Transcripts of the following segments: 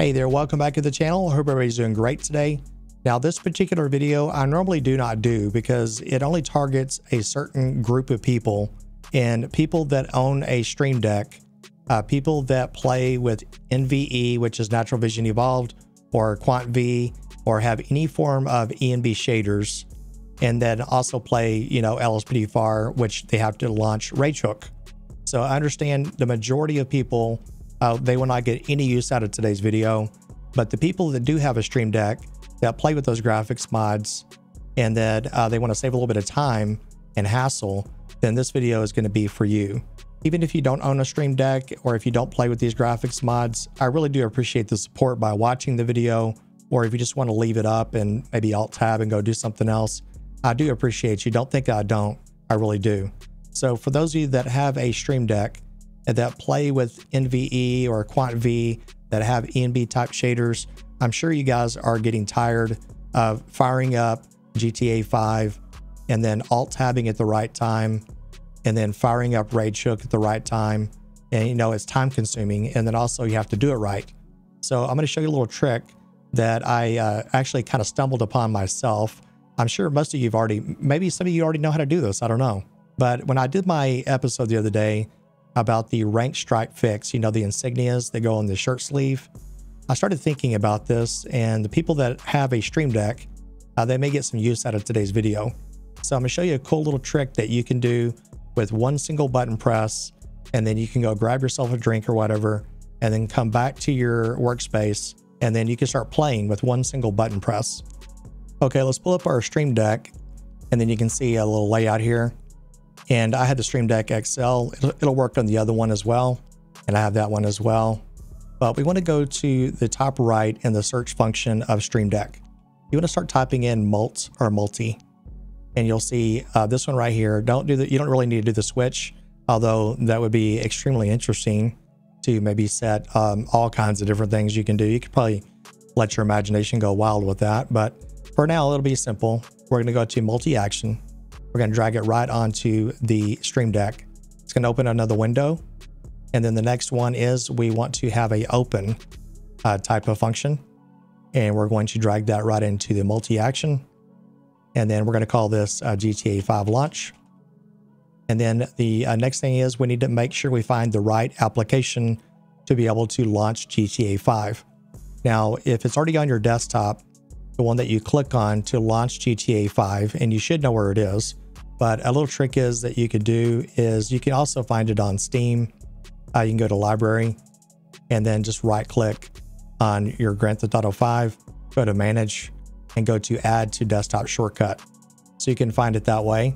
Hey there, welcome back to the channel. I hope everybody's doing great today. Now, this particular video I normally do not do because it only targets a certain group of people, and people that own a stream deck, people that play with NVE, which is Natural Vision Evolved, or Quant V, or have any form of ENB shaders, and then also play, LSPD FAR, which they have to launch Rage-Hook. So I understand the majority of people, they will not get any use out of today's video, but the people that do have a stream deck that play with those graphics mods and that they want to save a little bit of time and hassle, then this video is going to be for you. Even if you don't own a stream deck or if you don't play with these graphics mods, I really do appreciate the support by watching the video, or if you just want to leave it up and maybe alt tab and go do something else, I do appreciate you. Don't think I don't, I really do. So for those of you that have a stream deck and that play with NVE or Quant V that have ENB type shaders, I'm sure you guys are getting tired of firing up GTA 5 and then alt tabbing at the right time and then firing up Rage-Hook at the right time. And it's time consuming, and then also you have to do it right. So I'm going to show you a little trick that I actually kind of stumbled upon myself. I'm sure most of you have already, maybe some of you already know how to do this, I don't know. But when I did my episode the other day about the rank stripe fix, the insignias that go on the shirt sleeve, I started thinking about this, and the people that have a stream deck, they may get some use out of today's video. So I'm gonna show you a cool little trick that you can do with one single button press, and then you can go grab yourself a drink or whatever, and then come back to your workspace, and then you can start playing with one single button press. Okay, let's pull up our stream deck, and then you can see a little layout here. And I had the Stream Deck XL. It'll work on the other one as well, and I have that one as well. But we want to go to the top right in the search function of Stream Deck. You want to start typing in Mult or Multi, and you'll see this one right here. You don't really need to do the switch, although that would be extremely interesting to maybe set all kinds of different things you can do. You could probably let your imagination go wild with that, but for now it'll be simple. We're going to go to Multi-Action. We're going to drag it right onto the stream deck. It's going to open another window. And then the next one is we want to have a open type of function. And we're going to drag that right into the multi-action. And then we're going to call this GTA 5 launch. And then the next thing is we need to make sure we find the right application to be able to launch GTA 5. Now, if it's already on your desktop, the one that you click on to launch GTA 5, and you should know where it is, but a little trick is that you could do is you can also find it on Steam. You can go to library and then just right click on your Grand Theft Auto 5, go to manage and go to add to desktop shortcut. So you can find it that way.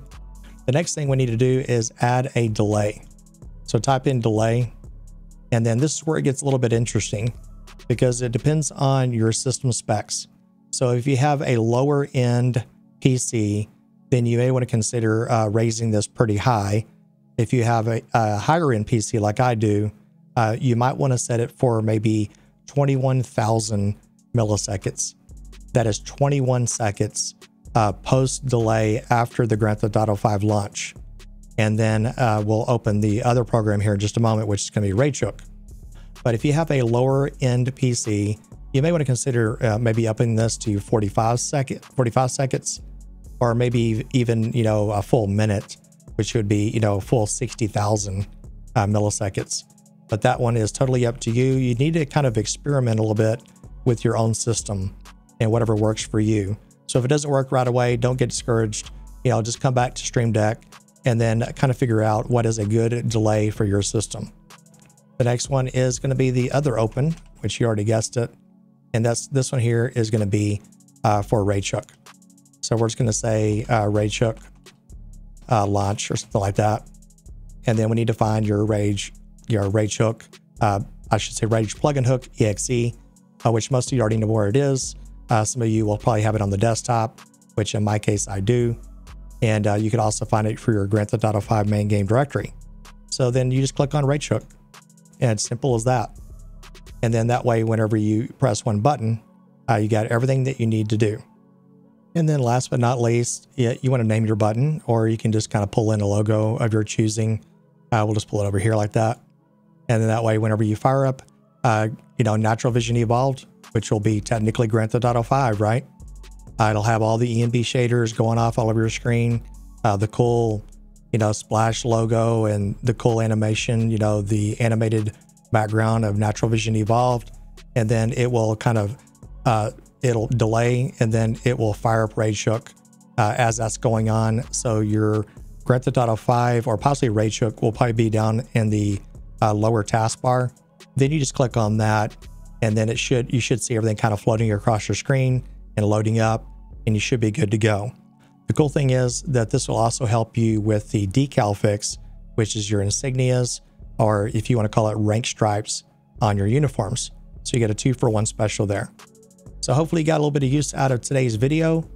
The next thing we need to do is add a delay. So type in delay, and then this is where it gets a little bit interesting because it depends on your system specs. So if you have a lower end PC, then you may want to consider raising this pretty high. If you have a higher end PC like I do, you might want to set it for maybe 21,000 milliseconds. That is 21 seconds post delay after the Grand Theft Auto 5 launch. And then we'll open the other program here in just a moment, which is going to be Rage-Hook. But if you have a lower end PC, you may want to consider maybe upping this to 45 seconds, or maybe even, a full minute, which would be, full 60,000 milliseconds. But that one is totally up to you. You need to kind of experiment a little bit with your own system and whatever works for you. So if it doesn't work right away, don't get discouraged. Just come back to Stream Deck and then kind of figure out what is a good delay for your system. The next one is going to be the other open, which you already guessed it. And this one here is going to be for Rage-Hook. So we're just going to say Rage-Hook launch or something like that. And then we need to find your Rage-Hook, I should say Rage plugin hook exe, which most of you already know where it is. Some of you will probably have it on the desktop, which in my case I do. And you can also find it for your Grand Theft Auto 5 main game directory. So then you just click on Rage-Hook, and it's simple as that. And then that way, whenever you press one button, you got everything that you need to do. And then last but not least, you want to name your button, or you can just kind of pull in a logo of your choosing. We'll just pull it over here like that. And then that way, whenever you fire up Natural Vision Evolved, which will be technically Grand Theft Auto 5, right? It'll have all the ENB shaders going off all over your screen, the cool, splash logo and the cool animation, the animated background of Natural Vision Evolved. And then it will it'll delay, and then it will fire up Rage Hook as that's going on. So your Grand Theft Auto 5 or possibly Rage Hook will probably be down in the lower taskbar. Then you just click on that, and then you should see everything kind of floating across your screen and loading up, and you should be good to go. The cool thing is that this will also help you with the decal fix, which is your insignias, or if you want to call it rank stripes on your uniforms. So you get a 2-for-1 special there. So hopefully you got a little bit of use out of today's video.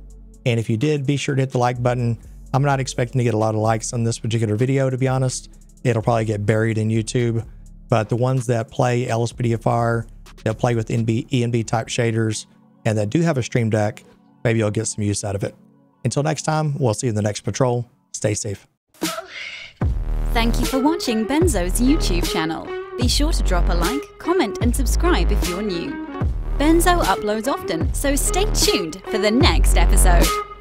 And if you did, be sure to hit the like button. I'm not expecting to get a lot of likes on this particular video, to be honest. It'll probably get buried in YouTube. But the ones that play LSPDFR, that play with ENB type shaders, and that do have a stream deck, maybe you'll get some use out of it. Until next time, we'll see you in the next patrol. Stay safe. Thank you for watching Benzo's YouTube channel. Be sure to drop a like, comment and subscribe if you're new. Benzo uploads often, so stay tuned for the next episode.